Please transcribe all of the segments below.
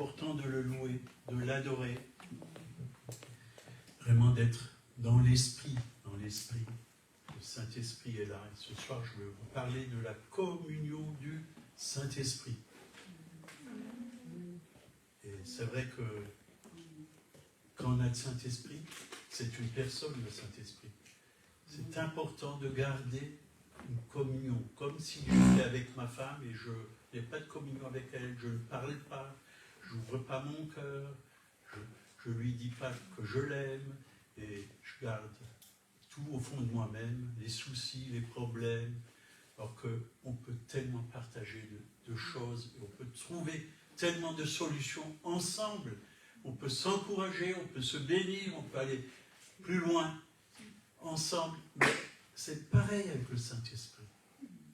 important de le louer, de l'adorer, vraiment d'être dans l'esprit, dans l'esprit. Le Saint-Esprit est là. Et ce soir, je veux vous parler de la communion du Saint-Esprit. Et c'est vrai que quand on a le Saint-Esprit, c'est une personne, le Saint-Esprit. C'est important de garder une communion, comme si j'étais avec ma femme et je n'ai pas de communion avec elle, je ne parle pas, je n'ouvre pas mon cœur, je ne lui dis pas que je l'aime, et je garde tout au fond de moi-même, les soucis, les problèmes, alors qu'on peut tellement partager de choses, et on peut trouver tellement de solutions ensemble, on peut s'encourager, on peut se bénir, on peut aller plus loin ensemble, mais c'est pareil avec le Saint-Esprit.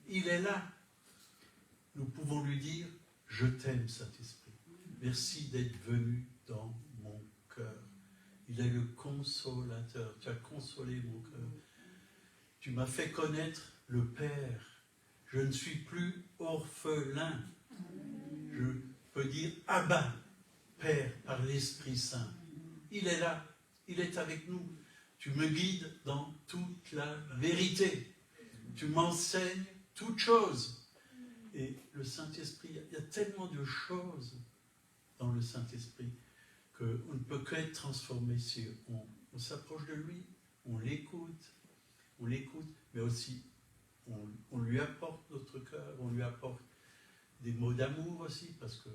Il est là. Nous pouvons lui dire, je t'aime Saint-Esprit. Merci d'être venu dans mon cœur. Il est le consolateur. Tu as consolé mon cœur. Tu m'as fait connaître le Père. Je ne suis plus orphelin. Je peux dire Abba, Père, par l'Esprit Saint. Il est là. Il est avec nous. Tu me guides dans toute la vérité. Tu m'enseignes toutes choses. Et le Saint-Esprit, il y a tellement de choses dans le Saint-Esprit qu'on ne peut qu'être transformé si on s'approche de lui, on l'écoute, mais aussi on lui apporte notre cœur, on lui apporte des mots d'amour aussi, parce que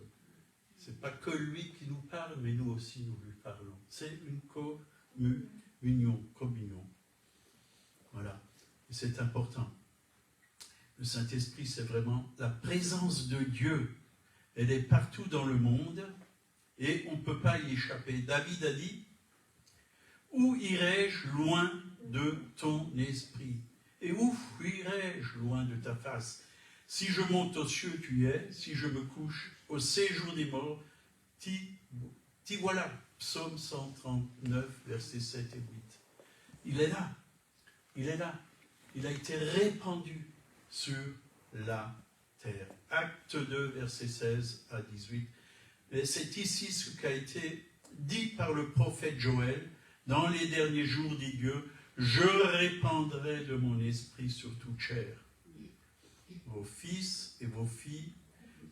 c'est pas que lui qui nous parle, mais nous aussi nous lui parlons. C'est une communion. Voilà. Et c'est important. Le Saint-Esprit, c'est vraiment la présence de Dieu. Elle est partout dans le monde et on ne peut pas y échapper. David a dit, « Où irai-je loin de ton esprit? Et où fuirai-je loin de ta face? Si je monte aux cieux, tu y es. Si je me couche au séjour des morts, t'y voilà. » Psaume 139, versets 7 et 8. Il est là. Il est là. Il a été répandu sur la terre. Acte 2, versets 16 à 18. Et c'est ici ce qui a été dit par le prophète Joël. Dans les derniers jours, dit Dieu, je répandrai de mon esprit sur toute chair. Vos fils et vos filles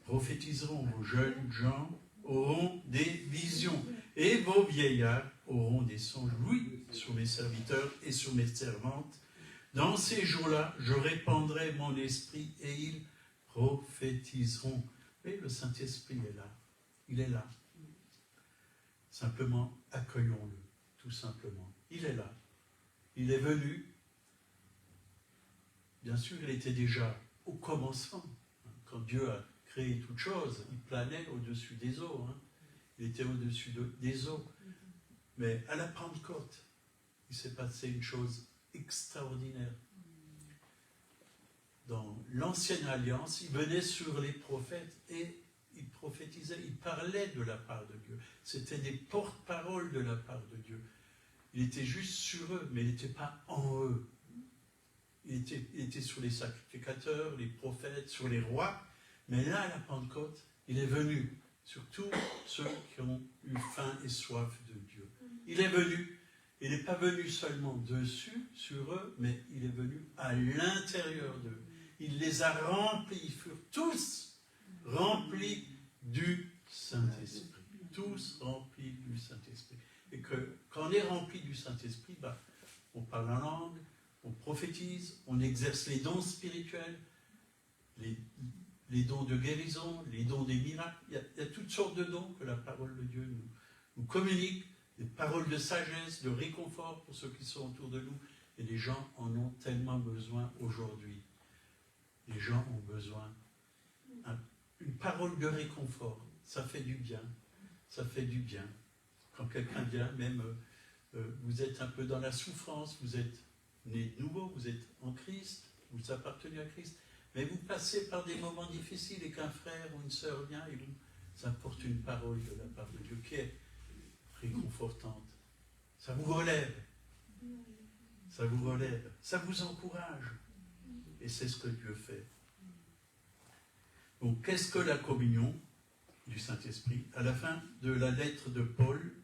prophétiseront, vos jeunes gens auront des visions, et vos vieillards auront des songes. Oui, sur mes serviteurs et sur mes servantes. Dans ces jours-là, je répandrai mon esprit et ils prophétiseront. Et le Saint-Esprit est là. Il est là. Simplement, accueillons-le, tout simplement. Il est là. Il est venu. Bien sûr, il était déjà au commencement. Quand Dieu a créé toute chose, il planait au-dessus des eaux. Il était au-dessus des eaux. Mais à la Pentecôte, il s'est passé une chose extraordinaire. Dans l'Ancienne Alliance, il venait sur les prophètes et il prophétisait, il parlait de la part de Dieu. C'était des porte-paroles de la part de Dieu. Il était juste sur eux, mais il n'était pas en eux. Il était sur les sacrificateurs, les prophètes, sur les rois. Mais là, à la Pentecôte, il est venu sur tous ceux qui ont eu faim et soif de Dieu. Il est venu. Il n'est pas venu seulement dessus, sur eux, mais il est venu à l'intérieur d'eux. Il les a remplis. Ils furent tous remplis du Saint-Esprit. Tous remplis du Saint-Esprit. Et que quand on est rempli du Saint-Esprit, on parle en langue, on prophétise, on exerce les dons spirituels, les dons de guérison, les dons des miracles. Il y a toutes sortes de dons que la parole de Dieu nous communique, des paroles de sagesse, de réconfort pour ceux qui sont autour de nous. Et les gens en ont tellement besoin aujourd'hui. Les gens ont besoin une parole de réconfort. Ça fait du bien. Ça fait du bien. Quand quelqu'un vient, même vous êtes un peu dans la souffrance, vous êtes né de nouveau, vous êtes en Christ, vous appartenez à Christ, mais vous passez par des moments difficiles et qu'un frère ou une sœur vient et vous apporte une parole de la part de Dieu qui est réconfortante. Ça vous relève. Ça vous relève. Ça vous encourage. Et c'est ce que Dieu fait. Donc, qu'est-ce que la communion? du Saint-Esprit. À la fin de la lettre de Paul,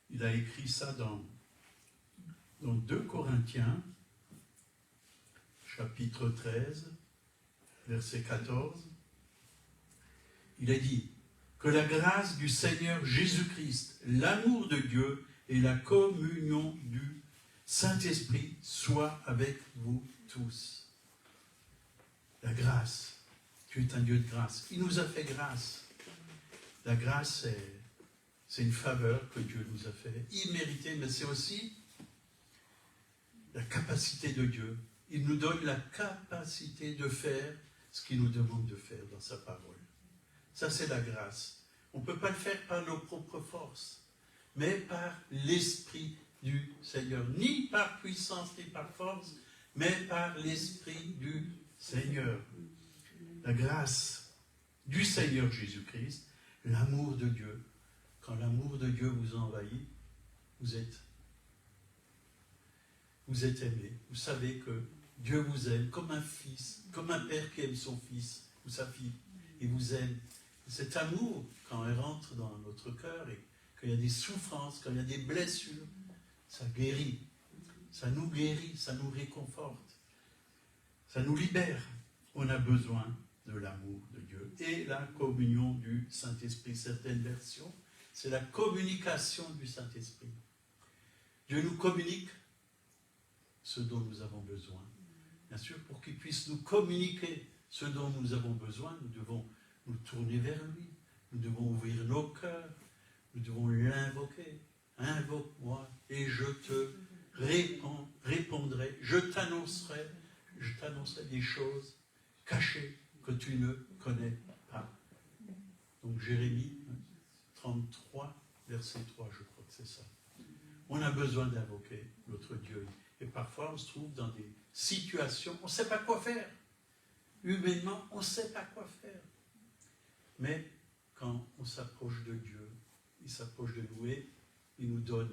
il a écrit ça dans 2 Corinthiens, chapitre 13, verset 14. Il a dit que la grâce du Seigneur Jésus-Christ, l'amour de Dieu et la communion du Saint-Esprit soient avec vous tous. La grâce. Dieu est un Dieu de grâce. Il nous a fait grâce. La grâce, c'est une faveur que Dieu nous a fait, imméritée, mais c'est aussi la capacité de Dieu. Il nous donne la capacité de faire ce qu'il nous demande de faire dans sa parole. Ça, c'est la grâce. On ne peut pas le faire par nos propres forces, mais par l'Esprit du Seigneur. Ni par puissance, ni par force, mais par l'Esprit du Seigneur. La grâce du Seigneur Jésus-Christ, l'amour de Dieu. Quand l'amour de Dieu vous envahit, vous êtes aimé. Vous savez que Dieu vous aime comme un fils, comme un père qui aime son fils ou sa fille. Il vous aime. Cet amour, quand elle rentre dans notre cœur et qu'il y a des souffrances, quand il y a des blessures, ça guérit. Ça nous guérit, ça nous réconforte. Ça nous libère. On a besoin de l'amour de Dieu. Et la communion du Saint-Esprit. Certaines versions, c'est la communication du Saint-Esprit. Dieu nous communique ce dont nous avons besoin. Bien sûr, pour qu'il puisse nous communiquer ce dont nous avons besoin, nous devons nous tourner vers lui. Nous devons ouvrir nos cœurs. Nous devons l'invoquer. Invoque-moi et je te répondrai. Je t'annoncerai des choses cachées que tu ne connais pas. Donc Jérémie 33, verset 3, je crois que c'est ça. On a besoin d'invoquer notre Dieu. Et parfois, on se trouve dans des situations, on ne sait pas quoi faire. Humainement, on ne sait pas quoi faire. Mais quand on s'approche de Dieu, il s'approche de nous et il nous donne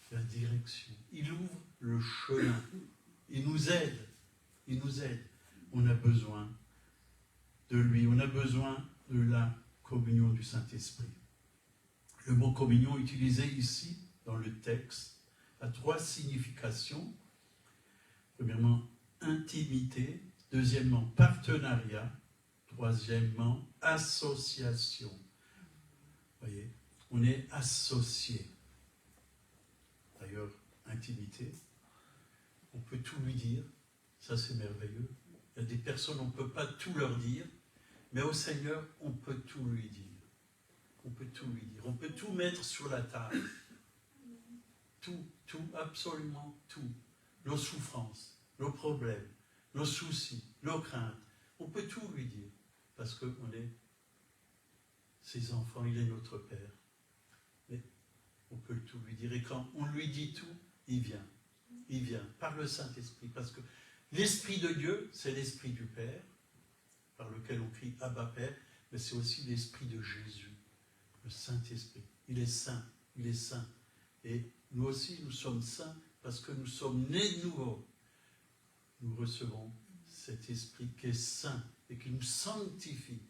la direction. Il ouvre le chemin. Il nous aide. On a besoin de lui. On a besoin de la communion du Saint-Esprit. Le mot communion utilisé ici, dans le texte, a 3 significations. Premièrement, intimité. Deuxièmement, partenariat. Troisièmement, association. Vous voyez, on est associés. D'ailleurs, intimité, on peut tout lui dire. Ça, c'est merveilleux. Il y a des personnes, on ne peut pas tout leur dire, mais au Seigneur, on peut tout lui dire. On peut tout lui dire. On peut tout mettre sur la table. Tout, absolument tout. Nos souffrances, nos problèmes, nos soucis, nos craintes. On peut tout lui dire. Parce qu'on est ses enfants, il est notre Père. Mais on peut tout lui dire. Et quand on lui dit tout, il vient. Il vient par le Saint-Esprit. Parce que l'Esprit de Dieu, c'est l'Esprit du Père, par lequel on crie Abba Père, mais c'est aussi l'Esprit de Jésus, le Saint-Esprit. Il est saint, il est saint. Et nous aussi, nous sommes saints parce que nous sommes nés de nouveau. Nous recevons cet Esprit qui est saint et qui nous sanctifie.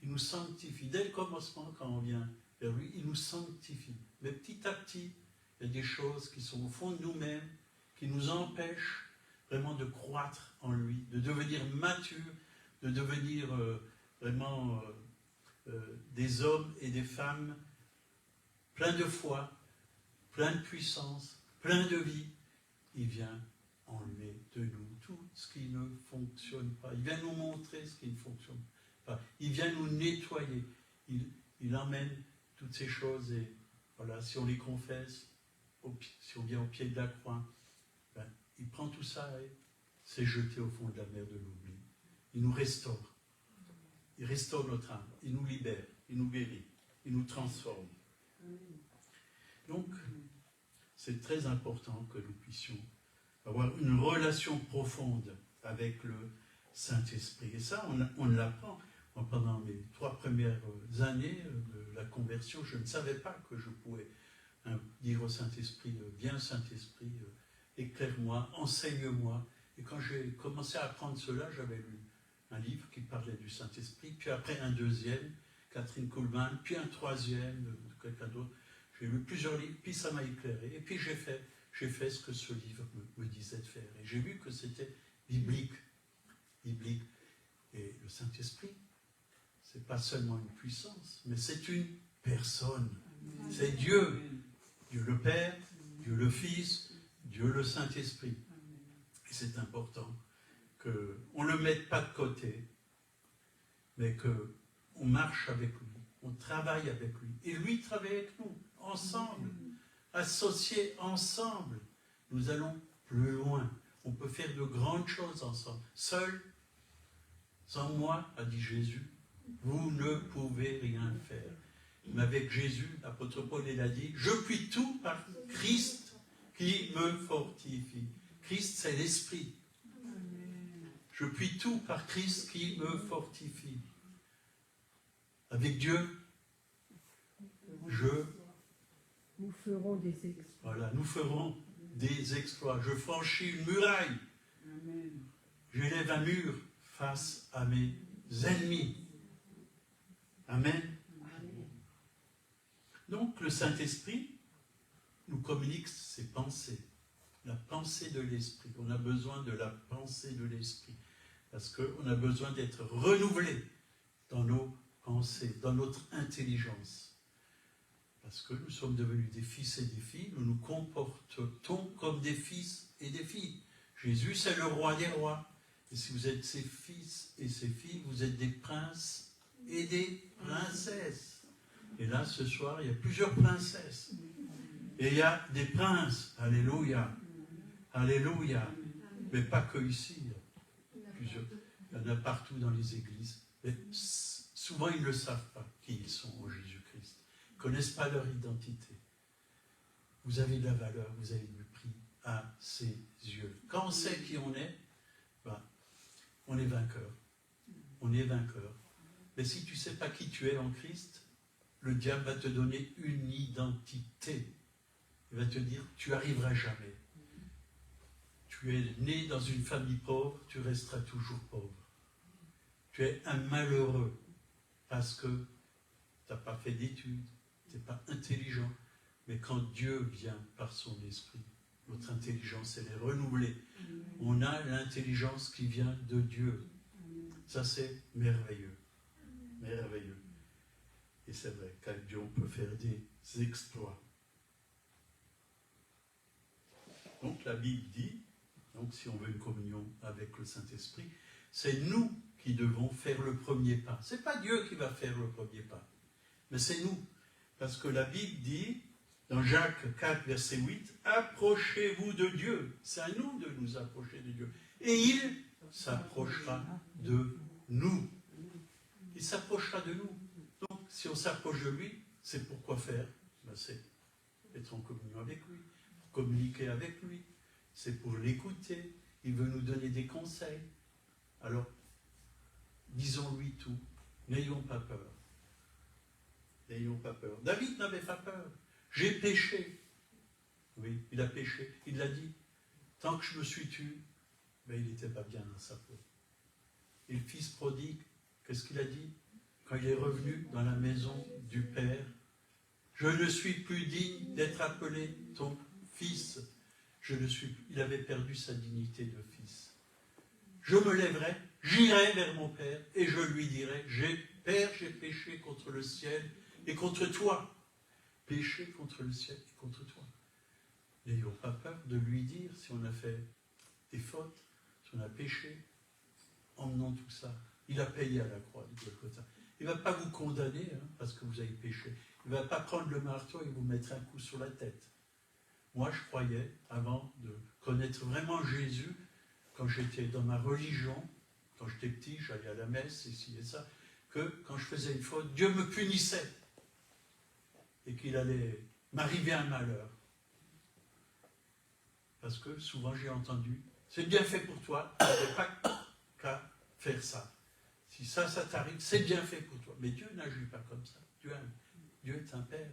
Il nous sanctifie. Dès le commencement, quand on vient vers lui, il nous sanctifie. Mais petit à petit, il y a des choses qui sont au fond de nous-mêmes, qui nous empêchent vraiment de croître en lui, de devenir mature, de devenir vraiment des hommes et des femmes pleins de foi, pleins de puissance, pleins de vie. Il vient enlever de nous tout ce qui ne fonctionne pas. Il vient nous montrer ce qui ne fonctionne pas. Il vient nous nettoyer. Il emmène toutes ces choses et voilà, si on les confesse, si on vient au pied de la croix, ben, il prend tout ça et c'est jeté au fond de la mer de l'oubli. Il nous restaure. Il restaure notre âme. Il nous libère. Il nous guérit. Il nous transforme. Donc, c'est très important que nous puissions avoir une relation profonde avec le Saint-Esprit. Et ça, on l'apprend. Pendant mes 3 premières années de la conversion, je ne savais pas que je pouvais dire au Saint-Esprit, viens Saint-Esprit, éclaire-moi, enseigne-moi. Et quand j'ai commencé à apprendre cela, j'avais lu un livre qui parlait du Saint-Esprit, puis après un deuxième, Catherine Kuhlman, puis un troisième de quelqu'un d'autre. J'ai lu plusieurs livres, puis ça m'a éclairé. Et puis j'ai fait ce que ce livre me disait de faire. Et j'ai vu que c'était biblique. Biblique. Et le Saint-Esprit, c'est pas seulement une puissance, mais c'est une personne. C'est Dieu. Dieu le Père, Dieu le Fils, Dieu le Saint-Esprit. Et c'est important qu'on ne le mette pas de côté, mais qu'on marche avec lui, on travaille avec lui. Et lui travaille avec nous, ensemble, associés ensemble. Nous allons plus loin. On peut faire de grandes choses ensemble. Seul, sans moi, a dit Jésus, vous ne pouvez rien faire. Mais avec Jésus, l'apôtre Paul, il a dit, je puis tout par Christ qui me fortifie. Christ, c'est l'Esprit. Je puis tout par Christ qui me fortifie. Avec Dieu, nous ferons des exploits. Voilà, nous ferons des exploits. Je franchis une muraille. J'élève un mur face à mes ennemis. Amen. Donc, le Saint-Esprit nous communique ses pensées. La pensée de l'Esprit. On a besoin de la pensée de l'Esprit. Parce qu'on a besoin d'être renouvelé dans nos pensées, dans notre intelligence. Parce que nous sommes devenus des fils et des filles, nous nous comportons comme des fils et des filles. Jésus, c'est le roi des rois. Et si vous êtes ses fils et ses filles, vous êtes des princes et des princesses. Et là, ce soir, il y a plusieurs princesses. Et il y a des princes. Alléluia. Alléluia. Mais pas que ici. Plusieurs. Il y en a partout dans les églises. Mais souvent, ils ne savent pas qui ils sont en Jésus-Christ. Ils ne connaissent pas leur identité. Vous avez de la valeur, vous avez du prix à ses yeux. Quand on sait qui on est, ben, on est vainqueur. On est vainqueur. Mais si tu ne sais pas qui tu es en Christ, le diable va te donner une identité. Il va te dire, tu n'arriveras jamais. Tu es né dans une famille pauvre, tu resteras toujours pauvre. Tu es un malheureux parce que tu n'as pas fait d'études, tu n'es pas intelligent. Mais quand Dieu vient par son esprit, notre intelligence, elle est renouvelée. On a l'intelligence qui vient de Dieu. Ça, c'est merveilleux. Merveilleux. Et c'est vrai qu'avec Dieu, on peut faire des exploits. Donc, la Bible dit, donc, si on veut une communion avec le Saint-Esprit, c'est nous qui devons faire le premier pas. Ce n'est pas Dieu qui va faire le premier pas, mais c'est nous. Parce que la Bible dit, dans Jacques 4, verset 8, « Approchez-vous de Dieu ». C'est à nous de nous approcher de Dieu. Et il s'approchera de nous. Il s'approchera de nous. Donc, si on s'approche de lui, c'est pour quoi faire? Ben, c'est être en communion avec lui, pour communiquer avec lui. C'est pour l'écouter. Il veut nous donner des conseils. Alors, disons-lui tout. N'ayons pas peur. N'ayons pas peur. David n'avait pas peur. J'ai péché. Oui, il a péché. Il l'a dit. Tant que je me suis tué, ben, il n'était pas bien dans sa peau. Et le fils prodigue, qu'est-ce qu'il a dit? Quand il est revenu dans la maison du Père, je ne suis plus digne d'être appelé ton fils. Il avait perdu sa dignité de fils. Je me lèverai, j'irai vers mon Père et je lui dirai, Père, j'ai péché contre le ciel et contre toi. Péché contre le ciel et contre toi. N'ayons pas peur de lui dire si on a fait des fautes, si on a péché, emmenons tout ça. Il a payé à la croix du Golgotha. Il ne va pas vous condamner parce que vous avez péché. Il ne va pas prendre le marteau et vous mettre un coup sur la tête. Moi, je croyais, avant de connaître vraiment Jésus, quand j'étais dans ma religion, quand j'étais petit, j'allais à la messe, ici et ça, que quand je faisais une faute, Dieu me punissait. Et qu'il allait m'arriver un malheur. Parce que souvent j'ai entendu, c'est bien fait pour toi, tu n'avais pas qu'à faire ça. Si ça t'arrive, c'est bien fait pour toi. Mais Dieu n'agit pas comme ça. Dieu est un Père.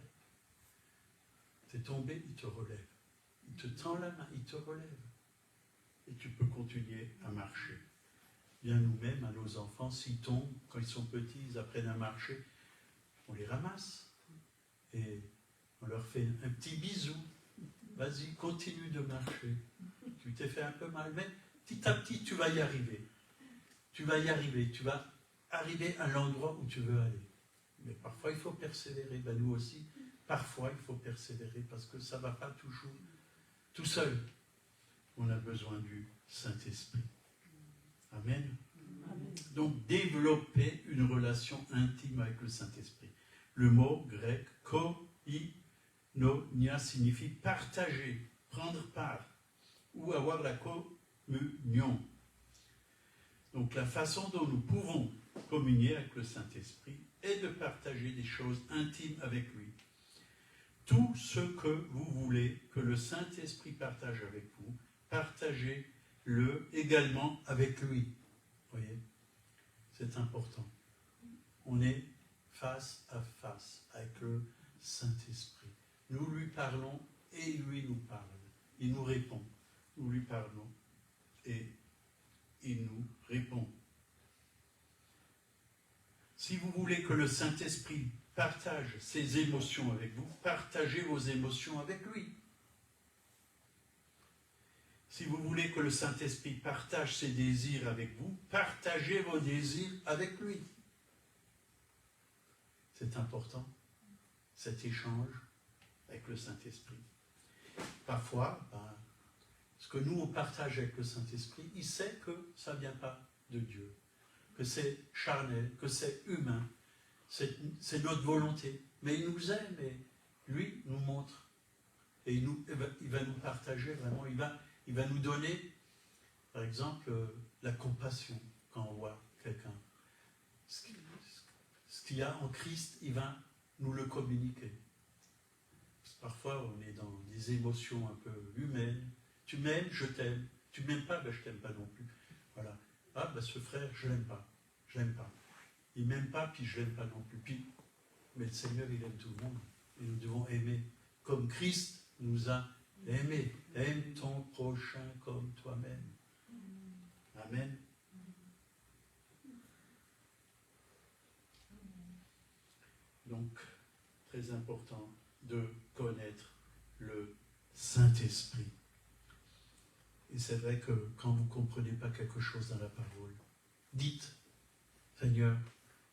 Tu es tombé, il te relève. Il te tend la main, il te relève. Et tu peux continuer à marcher. bien nous-mêmes, à nos enfants, s'ils tombent, quand ils sont petits, ils apprennent à marcher, on les ramasse et on leur fait un petit bisou. Vas-y, continue de marcher. Tu t'es fait un peu mal, mais petit à petit, tu vas y arriver. Tu vas y arriver, tu vas arriver à l'endroit où tu veux aller. Mais parfois, il faut persévérer. Ben, nous aussi, parfois, il faut persévérer parce que ça ne va pas toujours tout seul. On a besoin du Saint-Esprit. Amen. Amen. Donc, développer une relation intime avec le Saint-Esprit. Le mot grec koinonia signifie partager, prendre part ou avoir la communion. Donc, la façon dont nous pouvons communier avec le Saint-Esprit est de partager des choses intimes avec lui. Tout ce que vous voulez que le Saint-Esprit partage avec vous, partagez-le également avec lui. Vous voyez, c'est important. On est face à face avec le Saint-Esprit. Nous lui parlons et lui nous parle. Il nous répond. Nous lui parlons et il nous répond. Si vous voulez que le Saint-Esprit partage ses émotions avec vous, partagez vos émotions avec lui. Si vous voulez que le Saint-Esprit partage ses désirs avec vous, partagez vos désirs avec lui. C'est important, cet échange avec le Saint-Esprit. Parfois, ce que nous on partage avec le Saint-Esprit, il sait que ça ne vient pas de Dieu, que c'est charnel, que c'est humain, c'est notre volonté. Mais il nous aime et lui nous montre. Et il va nous partager vraiment, il va nous donner, par exemple, la compassion quand on voit quelqu'un. Ce qu'il y a en Christ, il va nous le communiquer. Parce que parfois, on est dans des émotions un peu humaines. Tu m'aimes, je t'aime. Tu m'aimes pas, ben je t'aime pas non plus. Voilà. Ah, ben ce frère, je l'aime pas. Je l'aime pas. Il m'aime pas, puis je l'aime pas non plus. Puis, mais le Seigneur, il aime tout le monde. Et nous devons aimer comme Christ nous a aimés. Aime ton prochain comme toi-même. Amen. Donc, très important de connaître le Saint-Esprit. Et c'est vrai que quand vous ne comprenez pas quelque chose dans la parole, dites, Seigneur,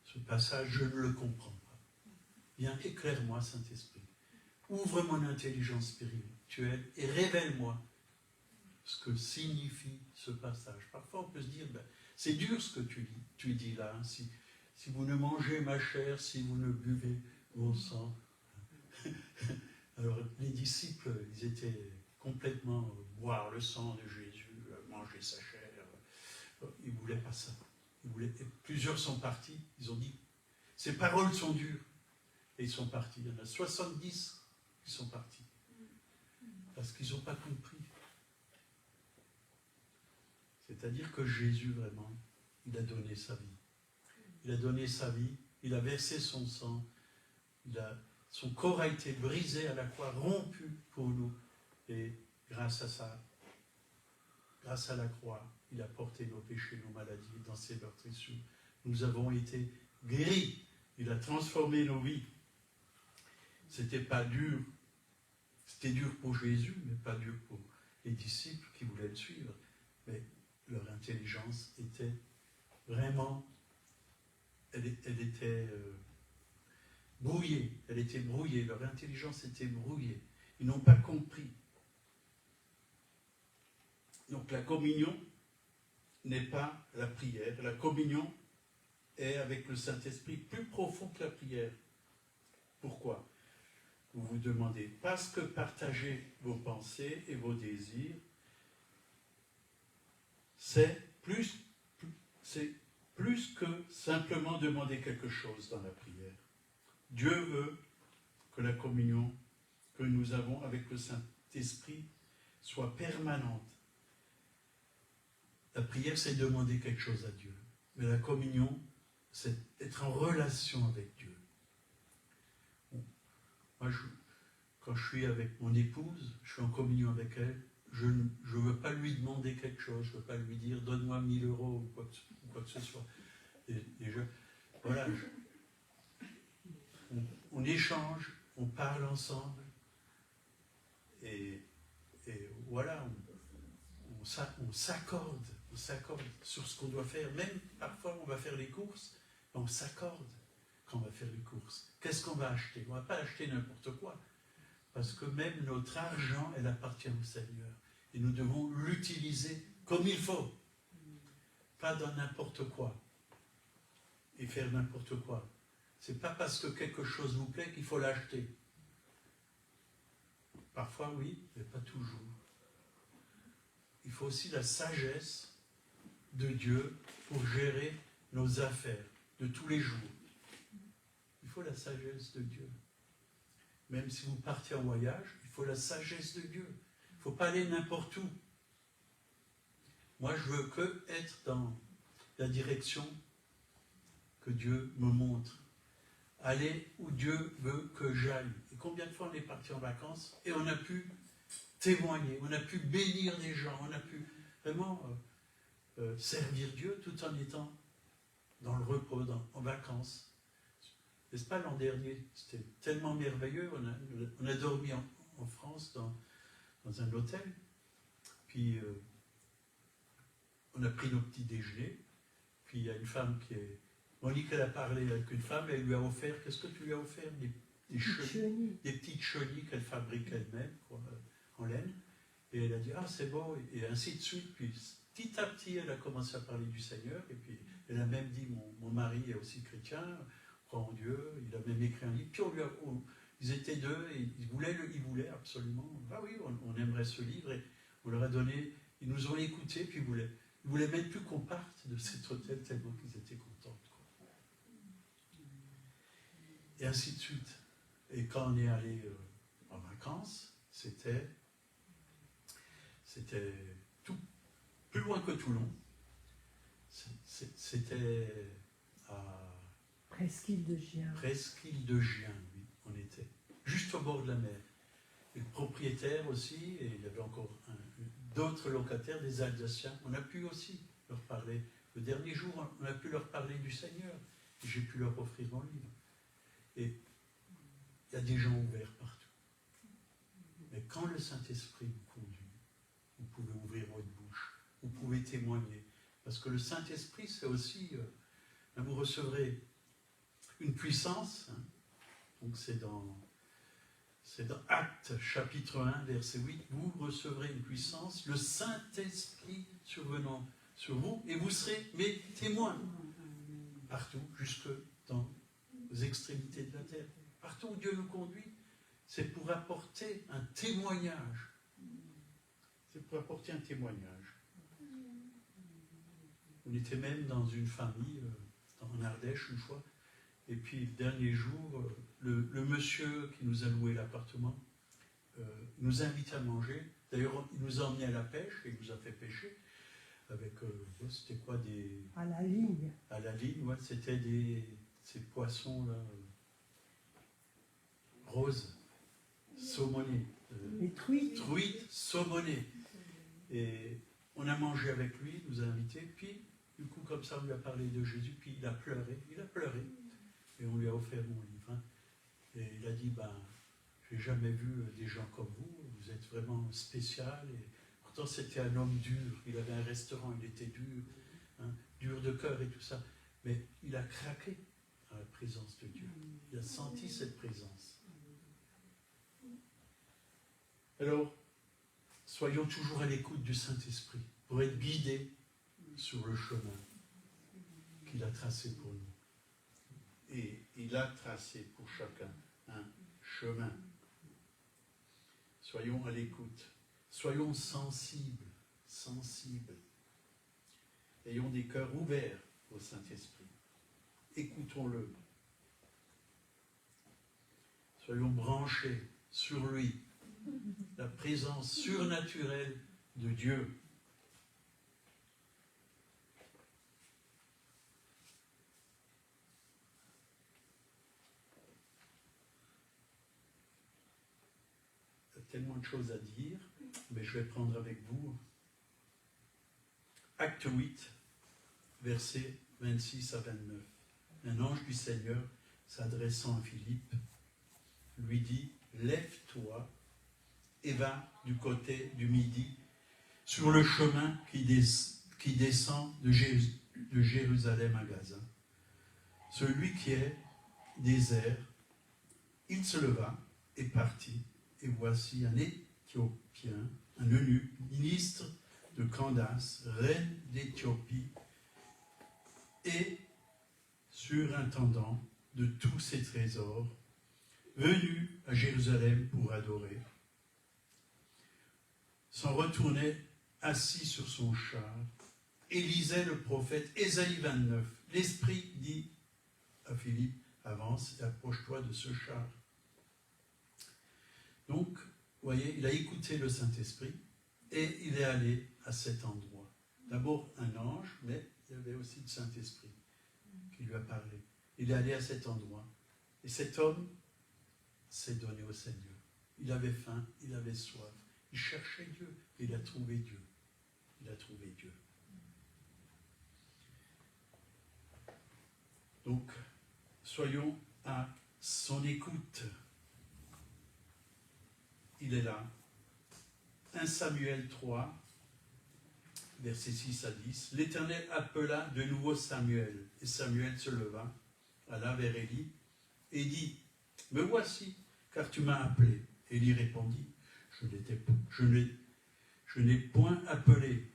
ce passage, je ne le comprends pas. Viens, éclaire-moi, Saint-Esprit. Ouvre mon intelligence spirituelle et révèle-moi ce que signifie ce passage. Parfois, on peut se dire, c'est dur ce que tu dis là. Hein, si vous ne mangez ma chair, si vous ne buvez mon sang. Alors, les disciples, ils étaient complètement boire le sang de Jésus, manger sa chair. Ils ne voulaient pas ça. Plusieurs sont partis, ils ont dit, ces paroles sont dures. Et ils sont partis. Il y en a 70 qui sont partis. Parce qu'ils n'ont pas compris. C'est-à-dire que Jésus, vraiment, il a donné sa vie. Il a donné sa vie, il a versé son sang, son corps a été brisé à la croix, rompu pour nous. Et grâce à ça, grâce à la croix, il a porté nos péchés, nos maladies dans ses meurtrissures. Nous avons été guéris. Il a transformé nos vies. C'était pas dur. C'était dur pour Jésus, mais pas dur pour les disciples qui voulaient le suivre. Mais leur intelligence était vraiment, elle était brouillée. Elle était brouillée. Leur intelligence était brouillée. Ils n'ont pas compris. Donc la communion n'est pas la prière. La communion est avec le Saint-Esprit plus profond que la prière. Pourquoi ? Vous vous demandez, parce que partager vos pensées et vos désirs, c'est plus que simplement demander quelque chose dans la prière. Dieu veut que la communion que nous avons avec le Saint-Esprit soit permanente. La prière, c'est demander quelque chose à Dieu. Mais la communion, c'est être en relation avec Dieu. Moi, quand je suis avec mon épouse, je suis en communion avec elle, je ne veux pas lui demander quelque chose, je ne veux pas lui dire donne-moi 1000 euros ou quoi que ce soit. Voilà, on échange, on parle ensemble, et voilà, on s'accorde sur ce qu'on doit faire. Même parfois on va faire les courses, on s'accorde quand on va faire les courses. Qu'est-ce qu'on va acheter? On ne va pas acheter n'importe quoi, parce que même notre argent, elle appartient au Seigneur. Et nous devons l'utiliser comme il faut, pas dans n'importe quoi, et faire n'importe quoi. C'est pas parce que quelque chose vous plaît qu'il faut l'acheter. Parfois oui, mais pas toujours. Il faut aussi la sagesse de Dieu pour gérer nos affaires de tous les jours. Il faut la sagesse de Dieu. Même si vous partez en voyage, il faut la sagesse de Dieu. Il ne faut pas aller n'importe où. Moi, je veux que être dans la direction que Dieu me montre. Aller où Dieu veut que j'aille. Et combien de fois on est parti en vacances et on a pu témoigner, on a pu bénir des gens, on a pu vraiment servir Dieu tout en étant dans le repos, en vacances. N'est-ce pas l'an dernier? C'était tellement merveilleux. On a dormi en France dans un hôtel. Puis on a pris nos petits déjeuners. Puis il y a une femme qui est... Monique, elle a parlé avec une femme, elle lui a offert... Qu'est-ce que tu lui as offert? Des petites chenilles qu'elle fabrique elle-même, en laine. Et elle a dit, ah c'est beau, et ainsi de suite. Puis petit à petit, elle a commencé à parler du Seigneur. Et puis elle a même dit, mon mari est aussi chrétien, croit en Dieu, il a même écrit un livre. Puis ils étaient deux, et ils voulaient absolument, ah oui, on aimerait ce livre, et on leur a donné, ils nous ont écoutés, puis ils voulaient même plus qu'on parte de cet hôtel tellement qu'ils étaient contents. Et ainsi de suite. Et quand on est allé en vacances, c'était tout, plus loin que Toulon. C'était à... Presqu'île de Gien. Presqu'île de Gien, oui, on était. Juste au bord de la mer. Et le propriétaire aussi, et il y avait encore d'autres locataires, des Alsaciens. On a pu aussi leur parler. Le dernier jour, on a pu leur parler du Seigneur. Et j'ai pu leur offrir mon livre. Et il y a des gens ouverts partout. Mais quand le Saint-Esprit vous conduit, vous pouvez ouvrir votre bouche, vous pouvez témoigner. Parce que le Saint-Esprit, c'est aussi... vous recevrez une puissance. Donc c'est dans Actes chapitre 1, verset 8. Vous recevrez une puissance, le Saint-Esprit survenant sur vous, et vous serez mes témoins. Partout, jusque dans les extrémités de la terre. Partout où Dieu nous conduit, c'est pour apporter un témoignage. C'est pour apporter un témoignage. On était même dans une famille, en Ardèche une fois, et puis le dernier jour, le monsieur qui nous a loué l'appartement nous a invités à manger. D'ailleurs, il nous a emmenés à la pêche, et il nous a fait pêcher avec, c'était quoi, des... À la ligne. À la ligne, ouais, c'était ces poissons-là, roses, saumonés. Les truites. Truites, saumonés. Et on a mangé avec lui, il nous a invités, puis du coup, comme ça, on lui a parlé de Jésus, puis il a pleuré. Et on lui a offert mon livre. Et il a dit, j'ai jamais vu des gens comme vous, vous êtes vraiment spécial. Et pourtant, c'était un homme dur, il avait un restaurant, il était dur, dur de cœur et tout ça. Mais il a craqué à la présence de Dieu. Il a senti cette présence. Alors, soyons toujours à l'écoute du Saint-Esprit pour être guidés sur le chemin qu'il a tracé pour nous. Et il a tracé pour chacun un chemin. Soyons à l'écoute. Soyons sensibles. Ayons des cœurs ouverts au Saint-Esprit. Écoutons-le. Soyons branchés sur lui. La présence surnaturelle de Dieu. Il y a tellement de choses à dire. Mais je vais prendre avec vous Acte 8, versets 26 à 29. Un ange du Seigneur, s'adressant à Philippe, lui dit, lève-toi et va du côté du midi, sur le chemin qui descend de Jérusalem à Gaza. Celui qui est désert, il se leva et partit, et voici un Éthiopien, un eunuque, ministre de Candace, reine d'Éthiopie, et surintendant de tous ses trésors, venu à Jérusalem pour adorer, s'en retournait assis sur son char et lisait le prophète Ésaïe 29. L'Esprit dit à Philippe, avance et approche-toi de ce char. Donc, vous voyez, il a écouté le Saint-Esprit et il est allé à cet endroit. D'abord un ange, mais il y avait aussi le Saint-Esprit qui lui a parlé. Il est allé à cet endroit. Et cet homme s'est donné au Seigneur. Il avait faim, il avait soif. Il cherchait Dieu et il a trouvé Dieu. Il a trouvé Dieu. Donc, soyons à son écoute. Il est là. 1 Samuel 3, versets 6 à 10. L'Éternel appela de nouveau Samuel. Et Samuel se leva, alla vers Élie, et dit, me voici, car tu m'as appelé. Élie répondit, je n'ai point appelé,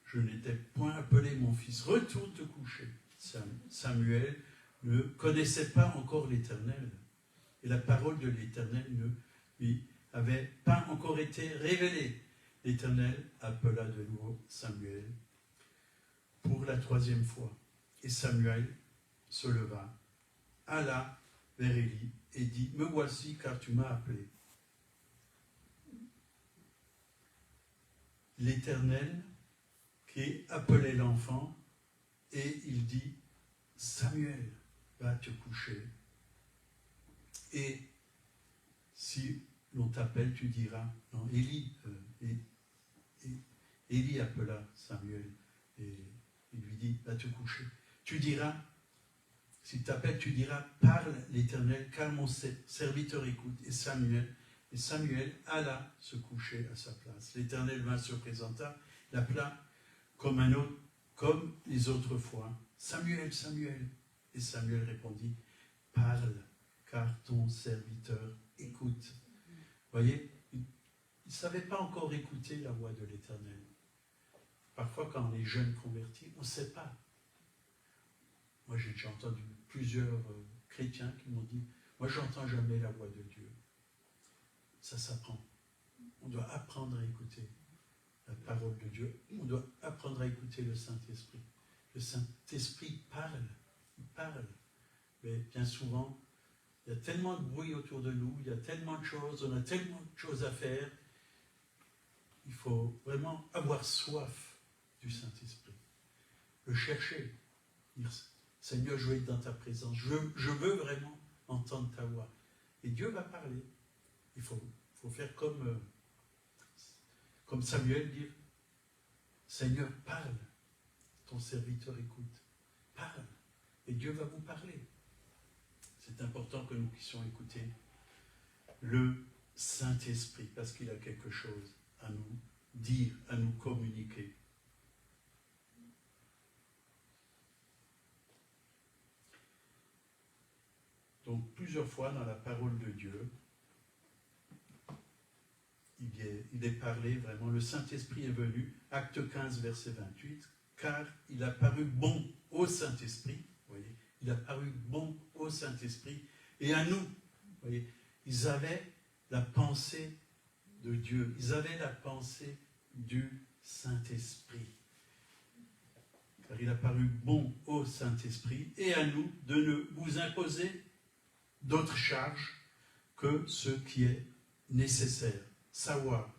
je n'étais point appelé mon fils, retourne te coucher. Samuel ne connaissait pas encore l'Éternel, et la parole de l'Éternel ne lui avait pas encore été révélée. L'Éternel appela de nouveau Samuel pour la 3e fois, et Samuel se leva, alla vers Élie, et dit, me voici, car tu m'as appelé. L'Éternel qui appelait l'enfant, et il dit, Samuel, va te coucher. Et si l'on t'appelle, tu diras, non, Élie appela Samuel, et il lui dit, va te coucher. Tu diras, s'il t'appelle, tu diras, parle l'Éternel, car mon serviteur écoute. Et Samuel alla se coucher à sa place. L'Éternel vint se présenta, l'appela comme les autres fois. Samuel, Samuel. Et Samuel répondit, parle, car ton serviteur écoute. Vous voyez, il ne savait pas encore écouter la voix de l'Éternel. Parfois, quand on est jeune converti, on ne sait pas. Moi, j'ai déjà entendu plusieurs chrétiens qui m'ont dit, moi, je n'entends jamais la voix de Dieu. Ça s'apprend. On doit apprendre à écouter la parole de Dieu. On doit apprendre à écouter le Saint-Esprit. Le Saint-Esprit parle. Il parle. Mais bien souvent, il y a tellement de bruit autour de nous, il y a tellement de choses, on a tellement de choses à faire. Il faut vraiment avoir soif du Saint-Esprit. Le chercher. Dire, Seigneur, je veux être dans ta présence. Je veux vraiment entendre ta voix. Et Dieu va parler. Il faut faire comme Samuel, dire, Seigneur, parle. Ton serviteur écoute. Parle. Et Dieu va vous parler. C'est important que nous puissions écouter le Saint-Esprit, parce qu'il a quelque chose à nous dire, à nous communiquer. Donc, plusieurs fois dans la parole de Dieu, il est parlé vraiment, le Saint-Esprit est venu, acte 15, verset 28, car il a paru bon au Saint-Esprit, vous voyez, il a paru bon au Saint-Esprit, et à nous, vous voyez, ils avaient la pensée de Dieu, ils avaient la pensée du Saint-Esprit. Car il a paru bon au Saint-Esprit, et à nous de ne vous imposer d'autres charges que ce qui est nécessaire. Savoir,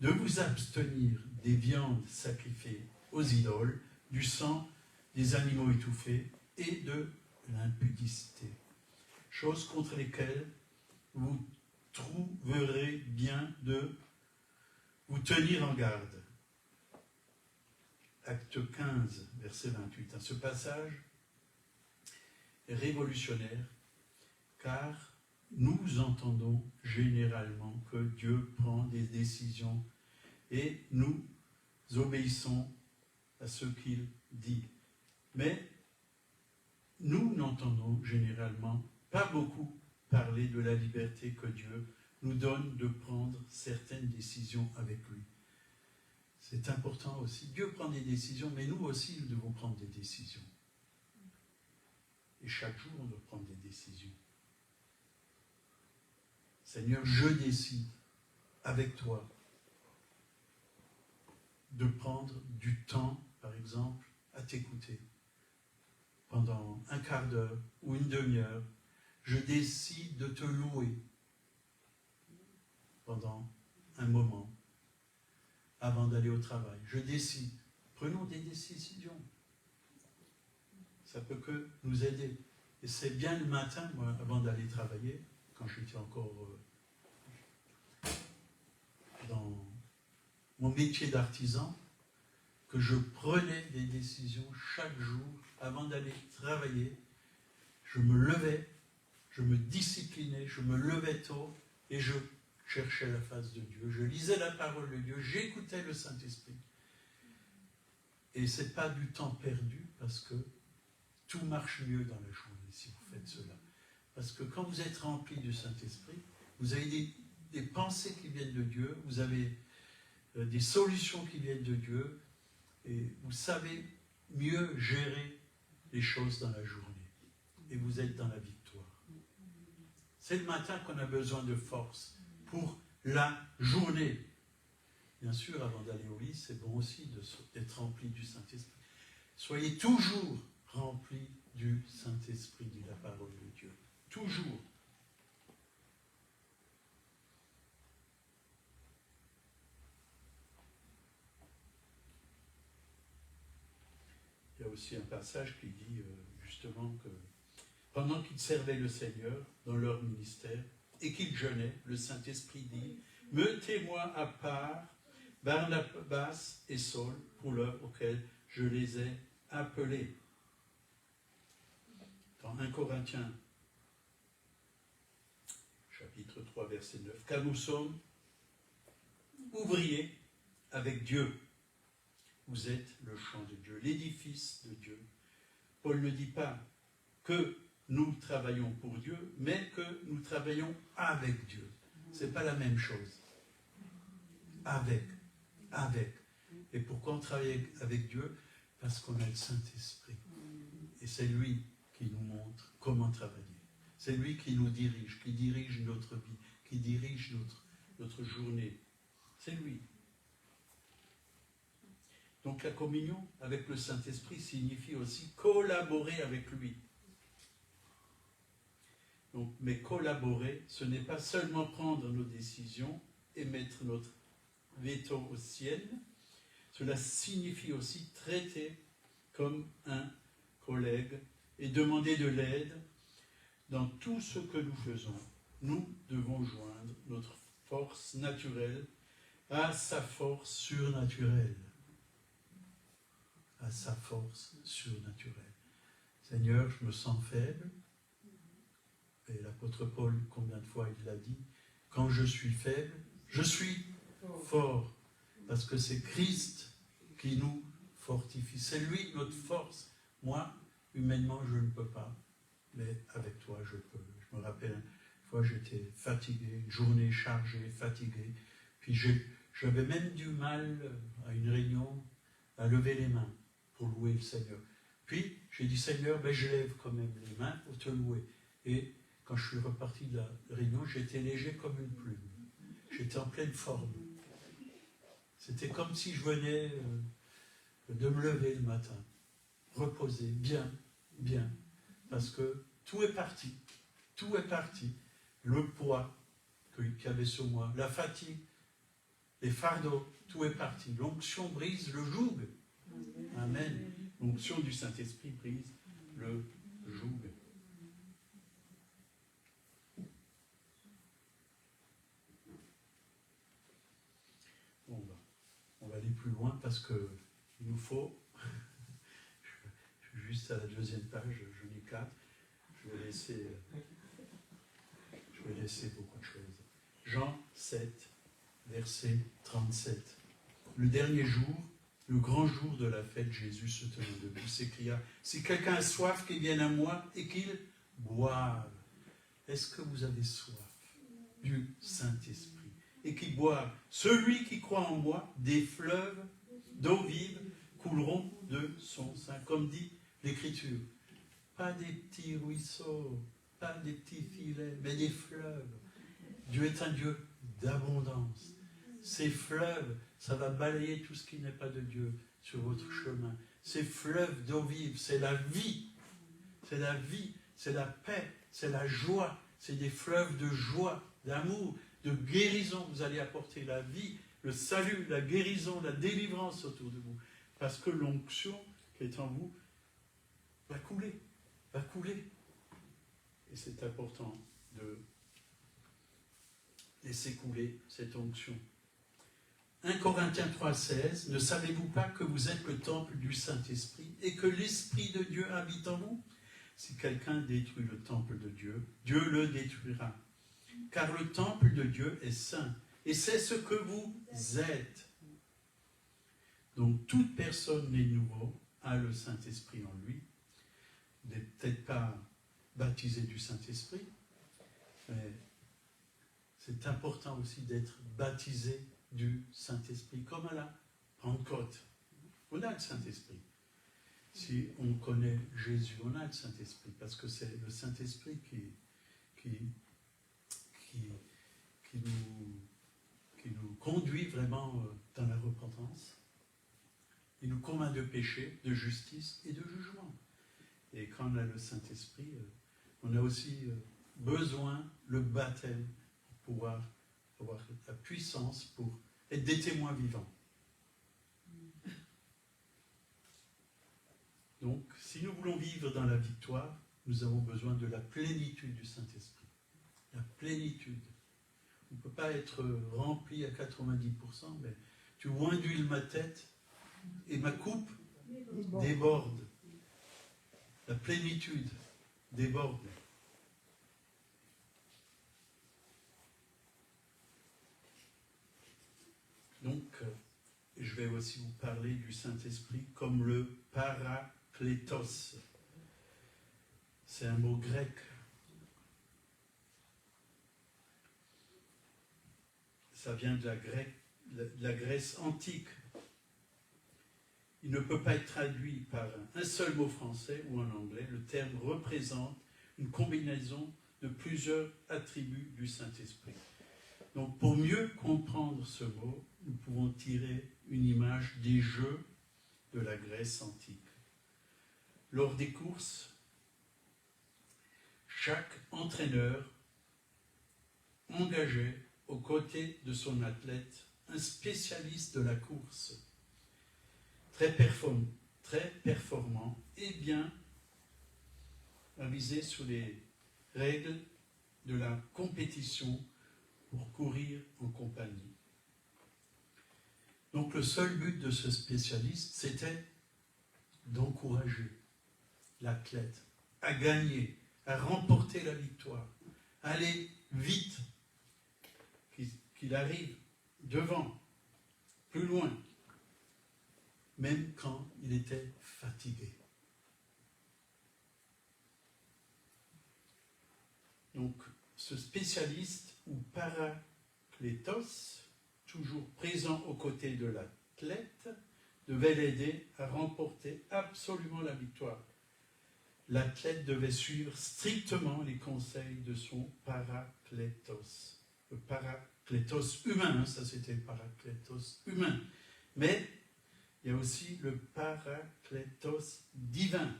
de vous abstenir des viandes sacrifiées aux idoles, du sang des animaux étouffés et de l'impudicité. Choses contre lesquelles vous trouverez bien de Vous tenir en garde. Acte 15, verset 28. Ce passage est révolutionnaire car nous entendons généralement que Dieu prend des décisions et nous obéissons à ce qu'il dit. Mais nous n'entendons généralement pas beaucoup parler de la liberté que Dieu nous donne de prendre certaines décisions avec lui. C'est important aussi. Dieu prend des décisions, mais nous aussi, nous devons prendre des décisions. Et chaque jour, on doit prendre des décisions. Seigneur, je décide avec toi de prendre du temps, par exemple, à t'écouter pendant un quart d'heure ou une demi-heure. Je décide de te louer pendant un moment avant d'aller au travail. Je décide. Prenons des décisions. Ça peut que nous aider. Et c'est bien le matin, moi, avant d'aller travailler, quand j'étais encore dans mon métier d'artisan, que je prenais des décisions chaque jour avant d'aller travailler. Je me levais, je me disciplinais, je me levais tôt et je cherchais la face de Dieu. Je lisais la parole de Dieu, j'écoutais le Saint-Esprit. Et ce n'est pas du temps perdu parce que tout marche mieux dans la journée si vous faites cela. Parce que quand vous êtes rempli du Saint-Esprit, vous avez des pensées qui viennent de Dieu, vous avez des solutions qui viennent de Dieu, et vous savez mieux gérer les choses dans la journée. Et vous êtes dans la victoire. C'est le matin qu'on a besoin de force pour la journée. Bien sûr, avant d'aller au lit, c'est bon aussi d'être rempli du Saint-Esprit. Soyez toujours remplis du Saint-Esprit, dit la parole de Dieu. Toujours. Il y a aussi un passage qui dit justement que pendant qu'ils servaient le Seigneur dans leur ministère et qu'ils jeûnaient, le Saint-Esprit dit « Mettez-moi à part Barnabas et Saul pour l'heure auquel je les ai appelés. » Dans 1 Corinthiens, chapitre 3, verset 9. « Car nous sommes ouvriers avec Dieu. Vous êtes le champ de Dieu, l'édifice de Dieu. » Paul ne dit pas que nous travaillons pour Dieu, mais que nous travaillons avec Dieu. Ce n'est pas la même chose. Avec. Et pourquoi on travaille avec Dieu? Parce qu'on a le Saint-Esprit. Et c'est lui qui nous montre comment travailler. C'est lui qui nous dirige, qui dirige notre vie, qui dirige notre journée. C'est lui. Donc la communion avec le Saint-Esprit signifie aussi collaborer avec lui. Donc, mais collaborer, ce n'est pas seulement prendre nos décisions et mettre notre veto au ciel, cela signifie aussi traiter comme un collègue et demander de l'aide dans tout ce que nous faisons. Nous devons joindre notre force naturelle à sa force surnaturelle. À sa force surnaturelle. Seigneur, je me sens faible. Et l'apôtre Paul, combien de fois il l'a dit, quand je suis faible, je suis fort. Parce que c'est Christ qui nous fortifie. C'est lui notre force. Moi, humainement, je ne peux pas. Mais avec toi, je peux. Je me rappelle, une fois, j'étais fatigué, une journée chargée, fatigué. Puis j'avais même du mal à une réunion à lever les mains pour louer le Seigneur. Puis, j'ai dit, Seigneur, je lève quand même les mains pour te louer. Et quand je suis reparti de la réunion, j'étais léger comme une plume. J'étais en pleine forme. C'était comme si je venais de me lever le matin. Reposer, bien. Parce que tout est parti. Tout est parti. Le poids qu'il y avait sur moi, la fatigue, les fardeaux, tout est parti. L'onction brise le joug. Amen. L'onction du Saint-Esprit brise le joug. Bon. plus loin parce que il nous faut, je suis juste à la 2e page, je n'ai 4, je vais laisser beaucoup de choses. Jean 7, verset 37. Le dernier jour, le grand jour de la fête, Jésus se tenant debout s'écria, « Si quelqu'un a soif, qu'il vienne à moi et qu'il boive. » Est-ce que vous avez soif du Saint-Esprit? Et qui boive. Celui qui croit en moi, des fleuves d'eau vive couleront de son sein, comme dit l'Écriture. Pas des petits ruisseaux, pas des petits filets, mais des fleuves. Dieu est un Dieu d'abondance. Ces fleuves, ça va balayer tout ce qui n'est pas de Dieu sur votre chemin. Ces fleuves d'eau vive, c'est la vie. C'est la vie, c'est la paix, c'est la joie. C'est des fleuves de joie, d'amour, de guérison. Vous allez apporter la vie, le salut, la guérison, la délivrance autour de vous. Parce que l'onction qui est en vous va couler, va couler. Et c'est important de laisser couler cette onction. 1 Corinthiens 3,16, ne savez-vous pas que vous êtes le temple du Saint-Esprit et que l'Esprit de Dieu habite en vous? Si quelqu'un détruit le temple de Dieu, Dieu le détruira. Car le temple de Dieu est saint, et c'est ce que vous êtes. Donc toute personne née de nouveau a le Saint-Esprit en lui. Vous n'êtes peut-être pas baptisé du Saint-Esprit, mais c'est important aussi d'être baptisé du Saint-Esprit, comme à la Pentecôte. On a le Saint-Esprit. Si on connaît Jésus, on a le Saint-Esprit, parce que c'est le Saint-Esprit qui nous conduit vraiment dans la repentance. Il nous convainc de péché, de justice et de jugement. Et quand on a le Saint-Esprit, on a aussi besoin, le baptême, pour pouvoir avoir la puissance pour être des témoins vivants. Donc, si nous voulons vivre dans la victoire, nous avons besoin de la plénitude du Saint-Esprit. La plénitude. On ne peut pas être rempli à 90%, mais tu oins d'huile ma tête et ma coupe déborde. La plénitude déborde. Donc, je vais aussi vous parler du Saint-Esprit comme le paraklétos. C'est un mot grec. Ça vient de la Grèce antique. Il ne peut pas être traduit par un seul mot français ou en anglais. Le terme représente une combinaison de plusieurs attributs du Saint-Esprit. Donc, pour mieux comprendre ce mot, nous pouvons tirer une image des jeux de la Grèce antique. Lors des courses, chaque entraîneur engageait aux côtés de son athlète un spécialiste de la course, très performant et bien avisé sur les règles de la compétition pour courir en compagnie. Donc le seul but de ce spécialiste, c'était d'encourager l'athlète à gagner, à remporter la victoire, à aller vite, qu'il arrive devant, plus loin, même quand il était fatigué. Donc, ce spécialiste ou paraklétos, toujours présent aux côtés de l'athlète, devait l'aider à remporter absolument la victoire. L'athlète devait suivre strictement les conseils de son paraklétos. Le paraklétos humain, ça c'était le paraklétos humain. Mais il y a aussi le paraklétos divin,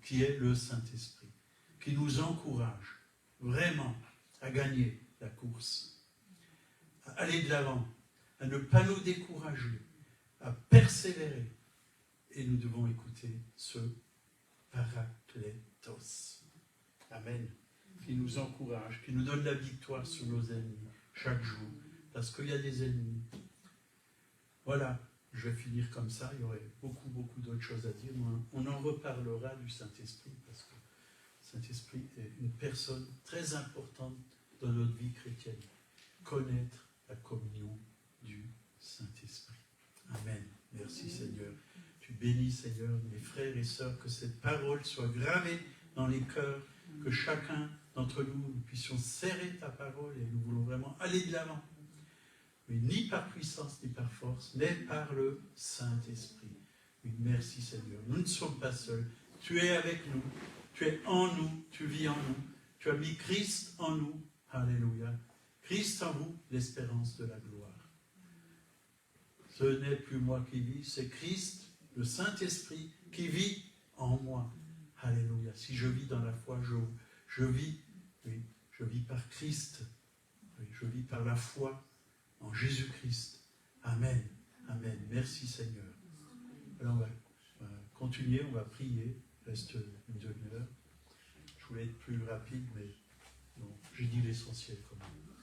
qui est le Saint-Esprit, qui nous encourage vraiment à gagner la course, à aller de l'avant, à ne pas nous décourager, à persévérer. Et nous devons écouter ce paraklétos. Amen. Qui nous encourage, qui nous donne la victoire sur nos ennemis chaque jour. Parce qu'il y a des ennemis. Voilà, je vais finir comme ça. Il y aurait beaucoup, beaucoup d'autres choses à dire. On en reparlera du Saint-Esprit parce que le Saint-Esprit est une personne très importante dans notre vie chrétienne. Connaître la communion du Saint-Esprit. Amen. Merci Seigneur. Tu bénis Seigneur mes frères et sœurs, que cette parole soit gravée dans les cœurs, que chacun d'entre nous, nous puissions serrer ta parole et nous voulons vraiment aller de l'avant. Mais ni par puissance ni par force, mais par le Saint-Esprit. Oui, merci Seigneur. Nous ne sommes pas seuls. Tu es avec nous. Tu es en nous. Tu vis en nous. Tu as mis Christ en nous. Alléluia. Christ en vous, l'espérance de la gloire. Ce n'est plus moi qui vis, c'est Christ, le Saint-Esprit, qui vit en moi. Alléluia. Si je vis dans la foi, je vis par Christ. Oui, je vis par la foi en Jésus-Christ. Amen. Amen. Merci Seigneur. Alors on va continuer, on va prier. Il reste une demi-heure. Je voulais être plus rapide, mais bon, j'ai dit l'essentiel quand même.